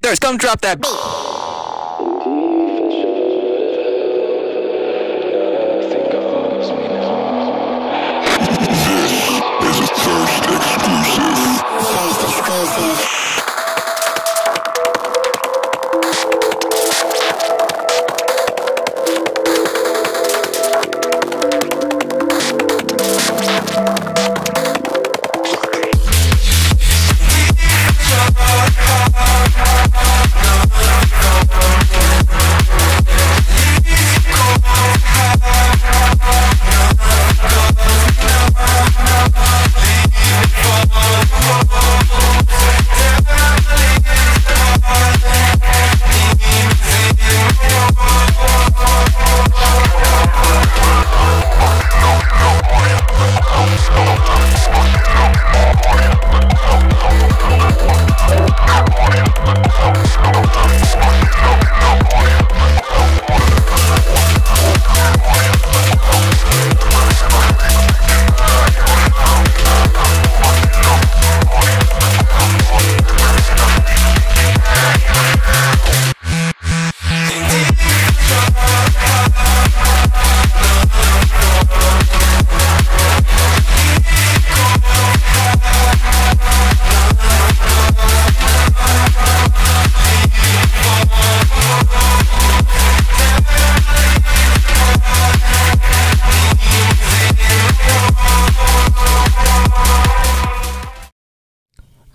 Thirst, come drop that beat. This is a Thirst exclusive. Thirst exclusive.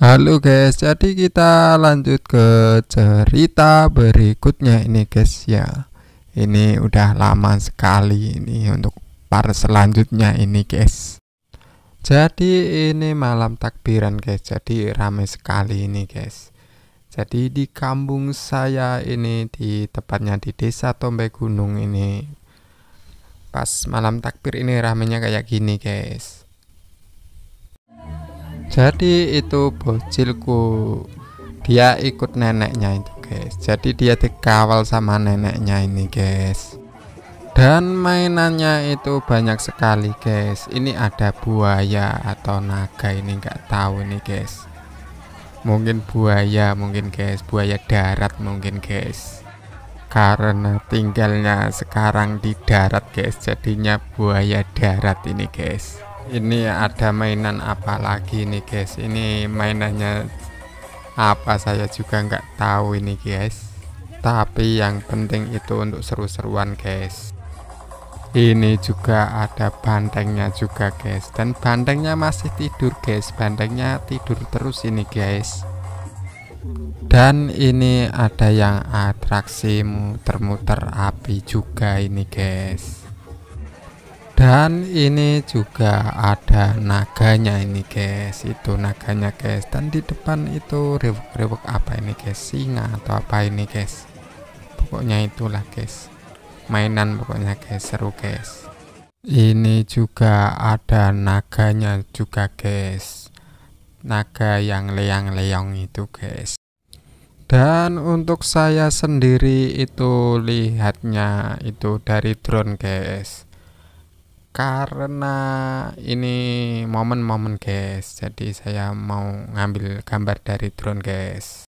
Halo guys, jadi kita lanjut ke cerita berikutnya ini guys ya. Ini udah lama sekali ini untuk part selanjutnya ini guys. Jadi ini malam takbiran guys, jadi ramai sekali ini guys. Jadi di kampung saya ini, di tepatnya di desa Tombe Gunung ini, pas malam takbir ini ramainya kayak gini guys. Jadi itu bocilku, dia ikut neneknya itu guys. Jadi dia dikawal sama neneknya ini guys. Dan mainannya itu banyak sekali guys. Ini ada buaya atau naga, ini nggak tahu nih guys. Mungkin buaya mungkin guys, buaya darat mungkin guys. Karena tinggalnya sekarang di darat guys, jadinya buaya darat ini guys. Ini ada mainan apa lagi nih guys, ini mainannya apa saya juga nggak tahu ini guys, tapi yang penting itu untuk seru-seruan guys. Ini juga ada bantengnya juga guys, dan bantengnya masih tidur guys, bantengnya tidur terus ini guys. Dan ini ada yang atraksi muter-muter api juga ini guys. Dan ini juga ada naganya ini guys, itu naganya guys. Dan di depan itu rewek-rewek apa ini guys, singa atau apa ini guys. Pokoknya itulah guys, mainan pokoknya guys, seru guys. Ini juga ada naganya juga guys, naga yang leang-leong itu guys. Dan untuk saya sendiri itu lihatnya itu dari drone guys, karena ini momen-momen guys, jadi saya mau ngambil gambar dari drone guys.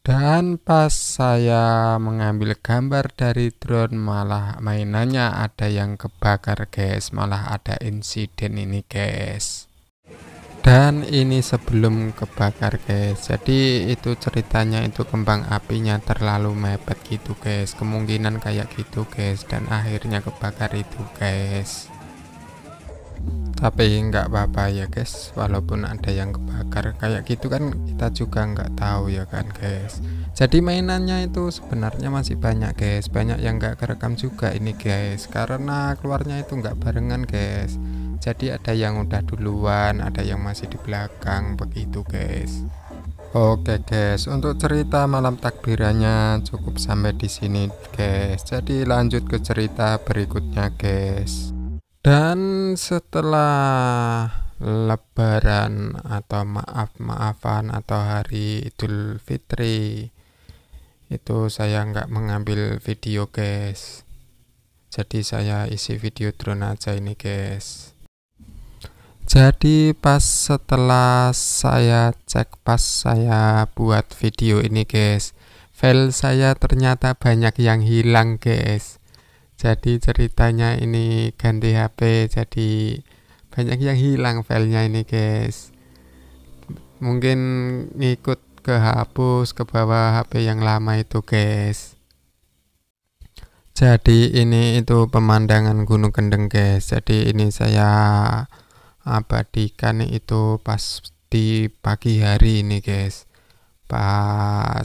Dan pas saya mengambil gambar dari drone, malah mainannya ada yang kebakar guys, malah ada insiden ini guys. Dan ini sebelum kebakar guys, jadi itu ceritanya itu kembang apinya terlalu mepet gitu guys, kemungkinan kayak gitu guys, dan akhirnya kebakar itu guys. Tapi nggak apa-apa ya guys, walaupun ada yang kebakar kayak gitu kan, kita juga nggak tahu ya kan guys. Jadi mainannya itu sebenarnya masih banyak guys, banyak yang nggak kerekam juga ini guys, karena keluarnya itu nggak barengan guys. Jadi ada yang udah duluan, ada yang masih di belakang begitu guys. Oke guys, untuk cerita malam takbirannya cukup sampai di sini guys. Jadi lanjut ke cerita berikutnya guys. Dan setelah lebaran atau maaf-maafan atau hari Idul Fitri, itu saya nggak mengambil video guys, jadi saya isi video drone aja ini guys. Jadi pas setelah saya cek, pas saya buat video ini guys, file saya ternyata banyak yang hilang guys. Jadi ceritanya ini ganti HP, jadi banyak yang hilang filenya ini guys. Mungkin ngikut kehapus ke bawah HP yang lama itu guys. Jadi ini itu pemandangan Gunung Kendeng guys. Jadi ini saya abadikan itu pas di pagi hari ini guys, pas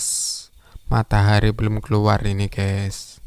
matahari belum keluar ini guys.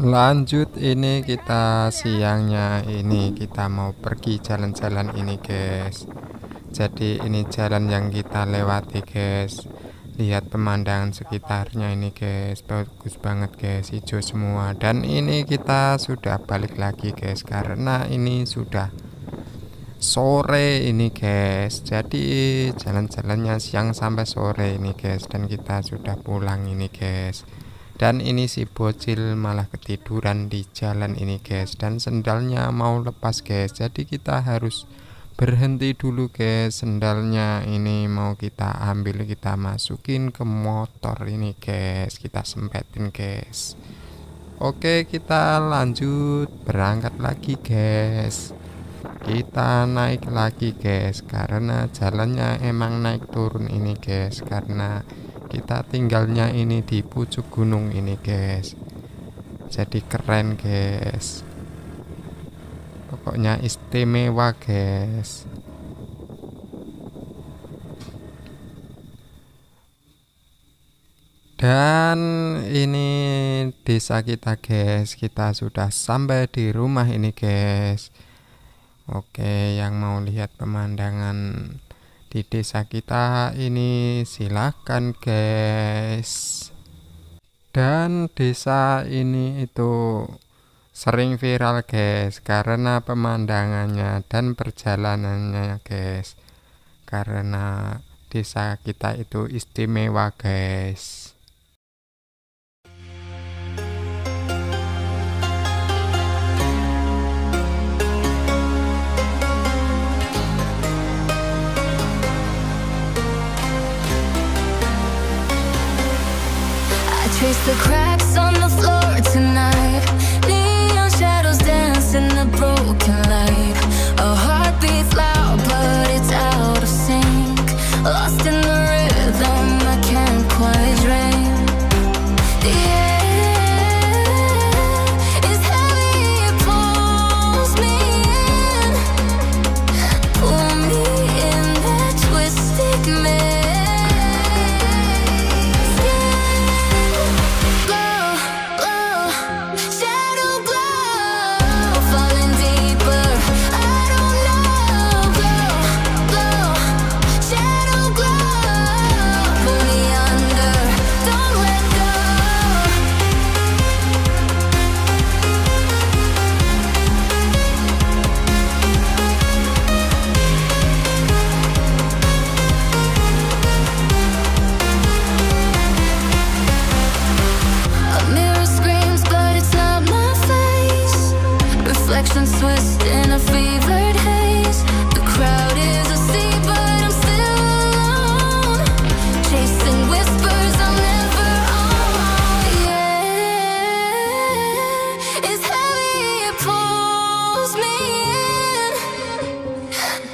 Lanjut, ini kita siangnya ini kita mau pergi jalan-jalan ini guys. Jadi ini jalan yang kita lewati guys. Lihat pemandangan sekitarnya ini guys, bagus banget guys, hijau semua. Dan ini kita sudah balik lagi guys, karena ini sudah sore ini guys. Jadi jalan-jalannya siang sampai sore ini guys, dan kita sudah pulang ini guys. Dan ini si bocil malah ketiduran di jalan ini guys, dan sendalnya mau lepas guys. Jadi kita harus berhenti dulu guys, sendalnya ini mau kita ambil, kita masukin ke motor ini guys, kita sempetin guys. Oke, kita lanjut berangkat lagi guys. Kita naik lagi guys, karena jalannya emang naik turun ini guys, karena kita tinggalnya ini di pucuk gunung ini guys. Jadi keren guys, pokoknya istimewa guys. Dan ini desa kita guys, kita sudah sampai di rumah ini guys. Oke, yang mau lihat pemandangan di desa kita ini silahkan guys. Dan desa ini itu sering viral guys karena pemandangannya dan perjalanannya guys, karena desa kita itu istimewa guys. Trace the cracks on the floor tonight. Neon shadows dance in the broken light. A heart beats loud, but it's out of sync. Lost in the rhythm, I can't quite dream. The air is heavy, it pulls me in. Pull me in that twisted maze. Reflections twist in a fevered haze. The crowd is asleep, but I'm still alone, chasing whispers I'll never own. Yeah, it's heavy, it pulls me in.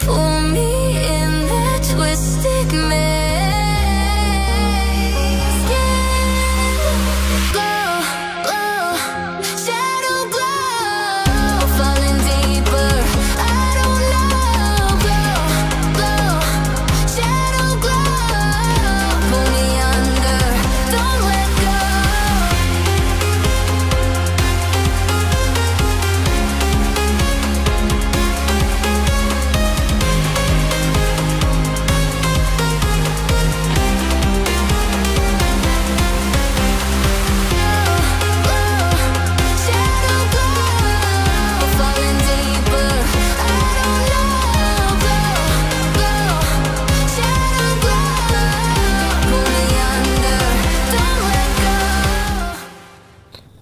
Pull me in that twisted maze.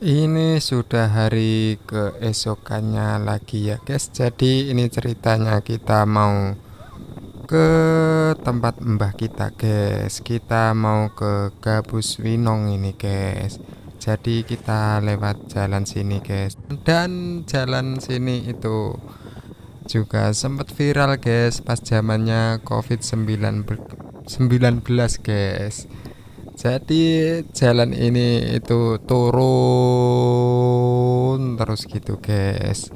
Ini sudah hari keesokannya lagi ya guys. Jadi ini ceritanya kita mau ke tempat mbah kita guys. Kita mau ke Gabus Winong ini guys. Jadi kita lewat jalan sini guys. Dan jalan sini itu juga sempat viral guys pas zamannya COVID-19 guys. Jadi jalan ini itu turun terus gitu guys.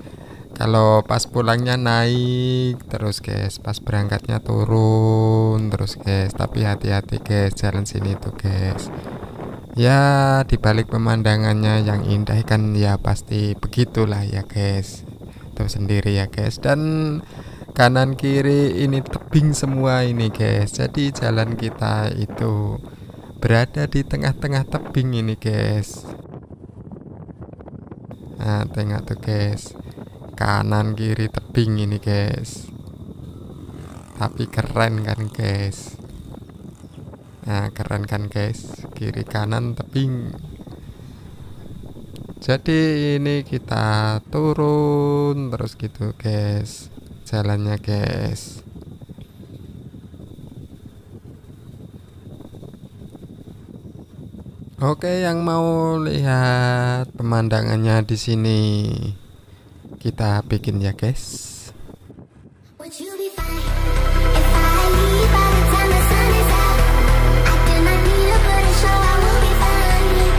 Kalau pas pulangnya naik terus guys, pas berangkatnya turun terus guys. Tapi hati-hati guys jalan sini tuh guys. Ya dibalik pemandangannya yang indah kan ya pasti begitulah ya guys. Tahu sendiri ya guys. Dan kanan kiri ini tebing semua ini guys. Jadi jalan kita itu berada di tengah-tengah tebing ini guys. Nah tengok tuh guys, kanan kiri tebing ini guys. Tapi keren kan guys. Nah keren kan guys, kiri kanan tebing. Jadi ini kita turun terus gitu guys jalannya guys. Oke, yang mau lihat pemandangannya di sini kita bikin ya guys. Would you be fine if I leave by the time the sun is out? I do not need to put a show, I will be fine.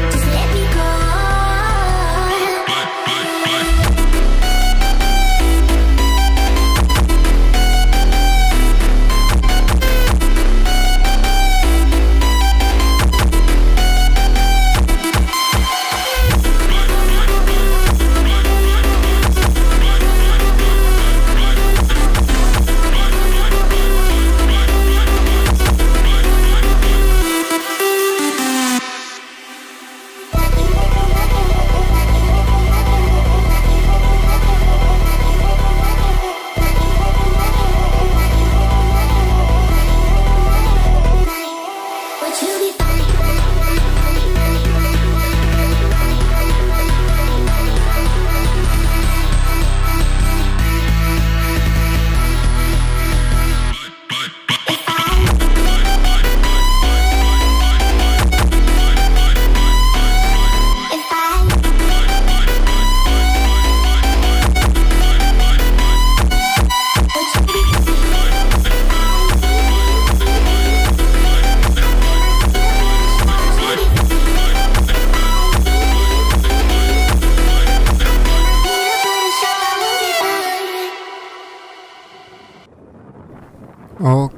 Just let me go.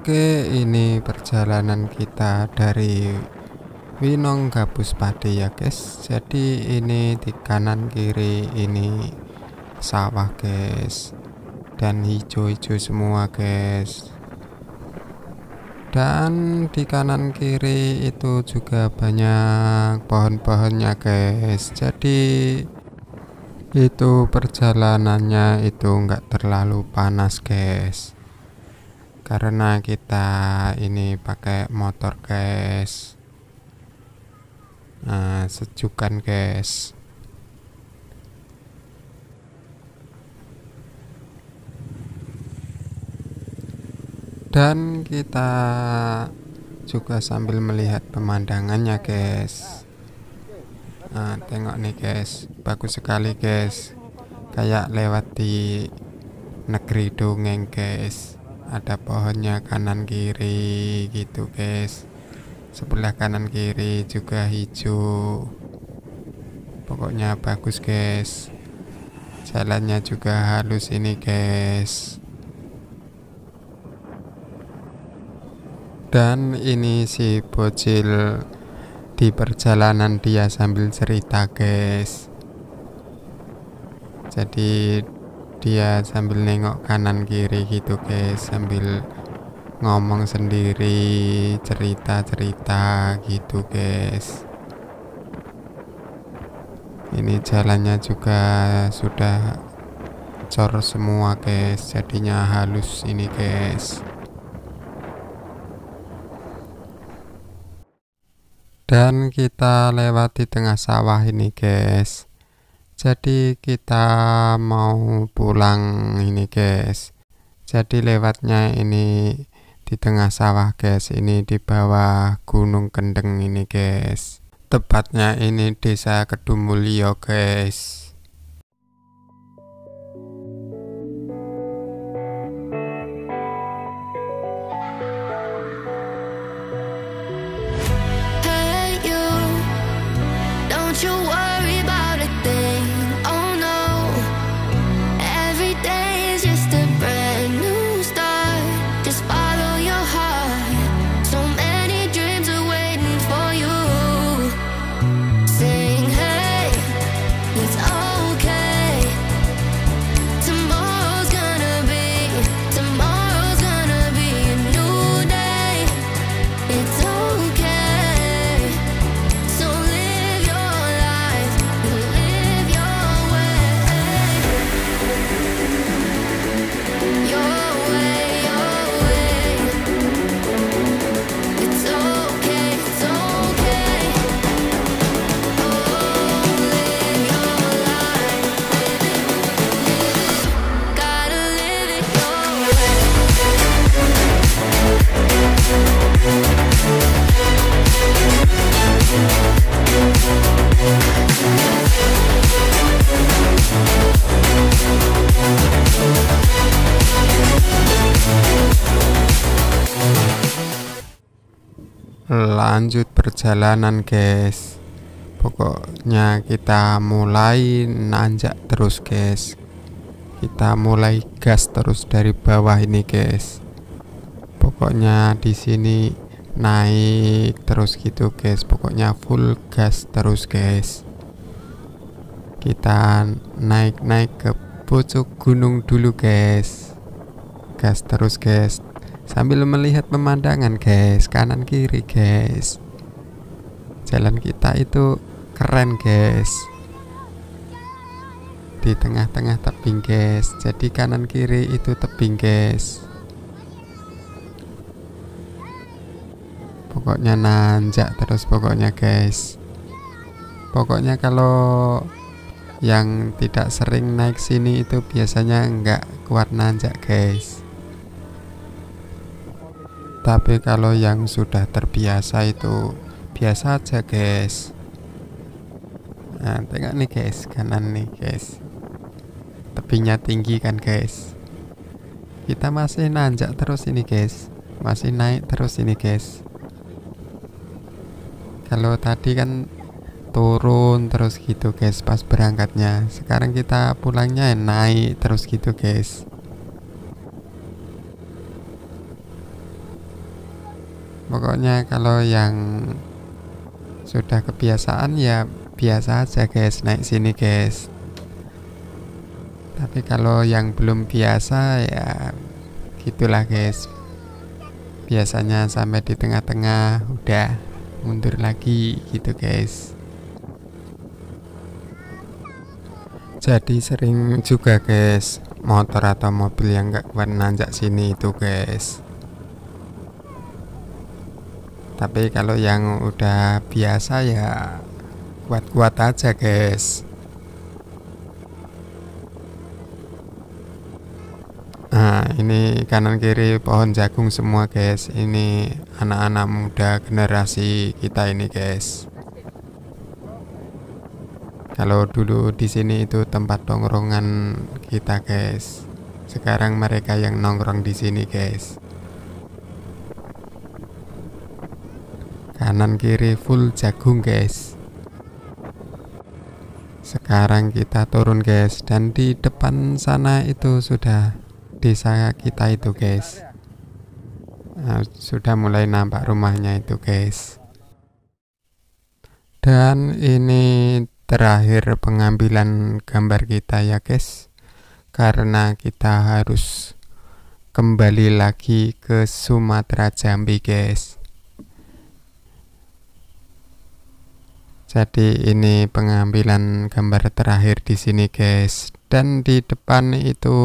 Oke, ini perjalanan kita dari Winong Gabus Pade ya guys. Jadi ini di kanan kiri ini sawah guys, dan hijau-hijau semua guys. Dan di kanan kiri itu juga banyak pohon-pohonnya guys. Jadi itu perjalanannya itu enggak terlalu panas guys, karena kita ini pakai motor guys. Nah, sejukan guys. Dan kita juga sambil melihat pemandangannya guys. Nah, tengok nih guys, bagus sekali guys, kayak lewat di negeri dongeng guys. Ada pohonnya kanan kiri gitu guys, sebelah kanan kiri juga hijau. Pokoknya bagus guys, jalannya juga halus ini guys. Dan ini si bocil di perjalanan dia sambil cerita guys. Jadi dia sambil nengok kanan kiri gitu guys, sambil ngomong sendiri, cerita-cerita gitu guys. Ini jalannya juga sudah cor semua guys, jadinya halus ini guys. Dan kita lewati tengah sawah ini guys. Jadi kita mau pulang ini guys. Jadi lewatnya ini di tengah sawah guys. Ini di bawah Gunung Kendeng ini guys. Tepatnya ini Desa Kedumulyo guys. Don't you worry about a thing, oh no. Every day is just a brand new start. Just follow your heart. So many dreams are waiting for you. Sing hey, it's okay. Tomorrow's gonna be a new day. It's okay. Lanjut perjalanan guys. Pokoknya kita mulai nanjak terus guys. Kita mulai gas terus dari bawah ini guys. Pokoknya di sini naik terus gitu guys. Pokoknya full gas terus guys. Kita naik ke pucuk gunung dulu guys. Gas terus guys, sambil melihat pemandangan guys, kanan kiri guys. Jalan kita itu keren guys, di tengah-tengah tebing guys. Jadi kanan kiri itu tebing guys. Pokoknya nanjak terus pokoknya guys. Pokoknya kalau yang tidak sering naik sini itu biasanya nggak kuat nanjak guys. Tapi kalau yang sudah terbiasa itu biasa aja guys. Nah, tengok nih guys, kanan nih guys, tebingnya tinggi kan guys. Kita masih nanjak terus ini guys, masih naik terus ini guys. Kalau tadi kan turun terus gitu guys pas berangkatnya, sekarang kita pulangnya naik terus gitu guys. Pokoknya kalau yang sudah kebiasaan ya biasa aja guys naik sini guys. Tapi kalau yang belum biasa ya gitulah guys. Biasanya sampai di tengah-tengah udah mundur lagi gitu guys. Jadi sering juga guys motor atau mobil yang gak kuat nanjak sini itu guys. Tapi kalau yang udah biasa ya kuat-kuat aja guys. Nah ini kanan kiri pohon jagung semua guys. Ini anak-anak muda generasi kita ini guys. Kalau dulu di sini itu tempat tongkrongan kita guys. Sekarang mereka yang nongkrong di sini guys. Kanan kiri full jagung guys. Sekarang kita turun guys, dan di depan sana itu sudah desa kita itu guys. Nah, sudah mulai nampak rumahnya itu guys. Dan ini terakhir pengambilan gambar kita ya guys, karena kita harus kembali lagi ke Sumatera Jambi guys. Jadi ini pengambilan gambar terakhir di sini guys. Dan di depan itu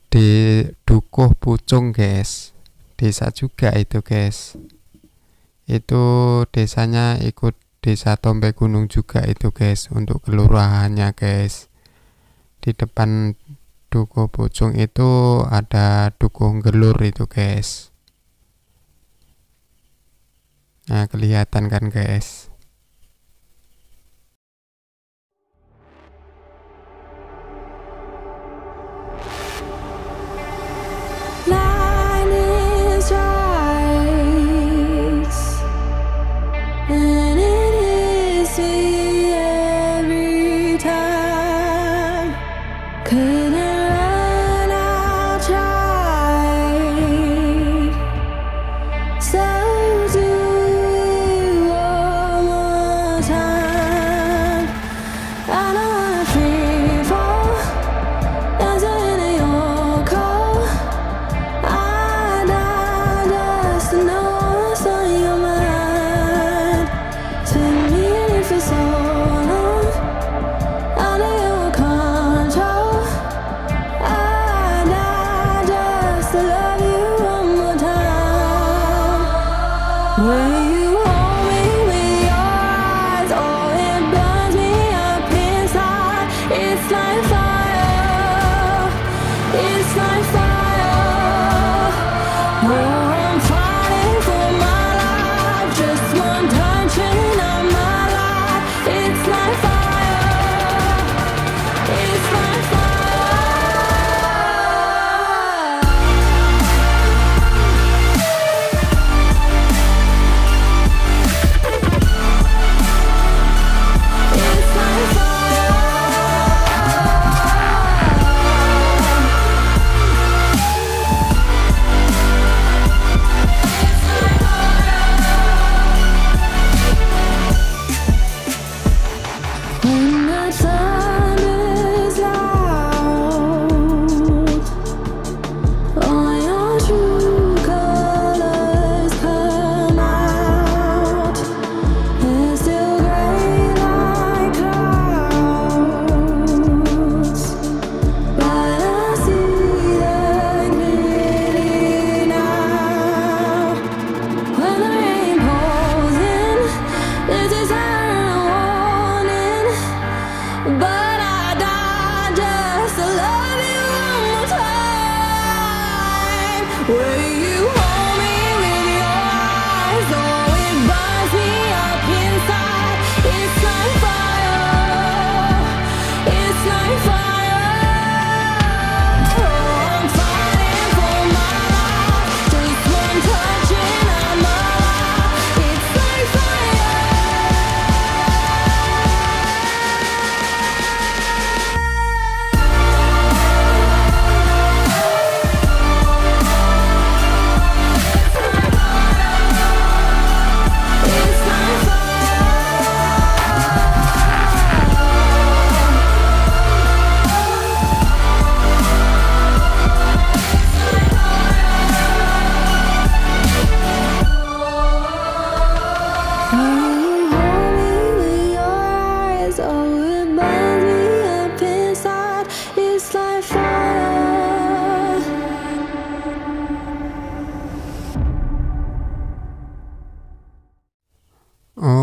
di Dukuh Pucung guys, desa juga itu guys. Itu desanya ikut desa Tompe Gunung juga itu guys, untuk kelurahannya guys. Di depan Dukuh Pucung itu ada Dukuh Gelur itu guys. Nah kelihatan kan guys.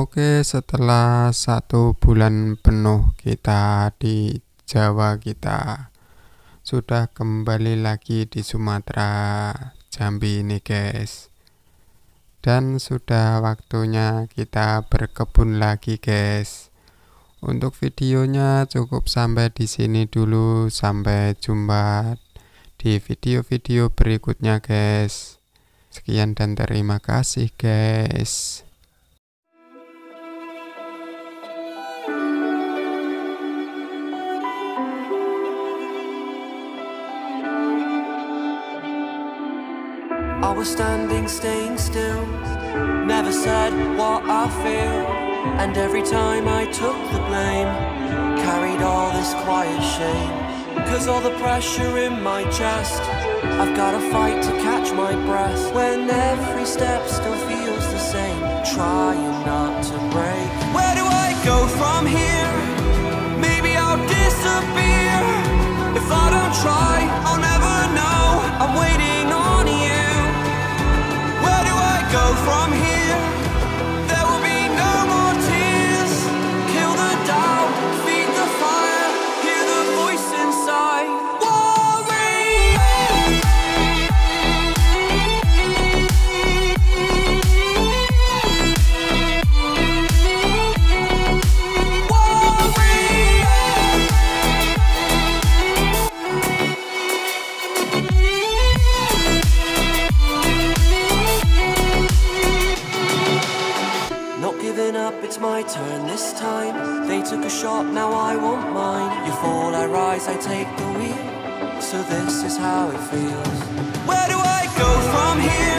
Oke, setelah 1 bulan penuh kita di Jawa, kita sudah kembali lagi di Sumatera, Jambi ini guys. Dan sudah waktunya kita berkebun lagi guys. Untuk videonya cukup sampai di sini dulu. Sampai jumpa di video-video berikutnya guys. Sekian dan terima kasih guys. I was standing, staying still, never said what I feel, and every time I took the blame, carried all this quiet shame, 'cause all the pressure in my chest, I've gotta fight to catch my breath, when every step still feels the same, trying not to break. Where do I go from here? Maybe I'll disappear. If I don't try, I'll never know. I'm waiting on you. Where do I go from here? There will be no more tears. Kill the doubt, feed the fire, hear the voice inside. It's my turn this time. They took a shot, now I want mine. You fall, I rise, I take the wheel. So this is how it feels. Where do I go from here?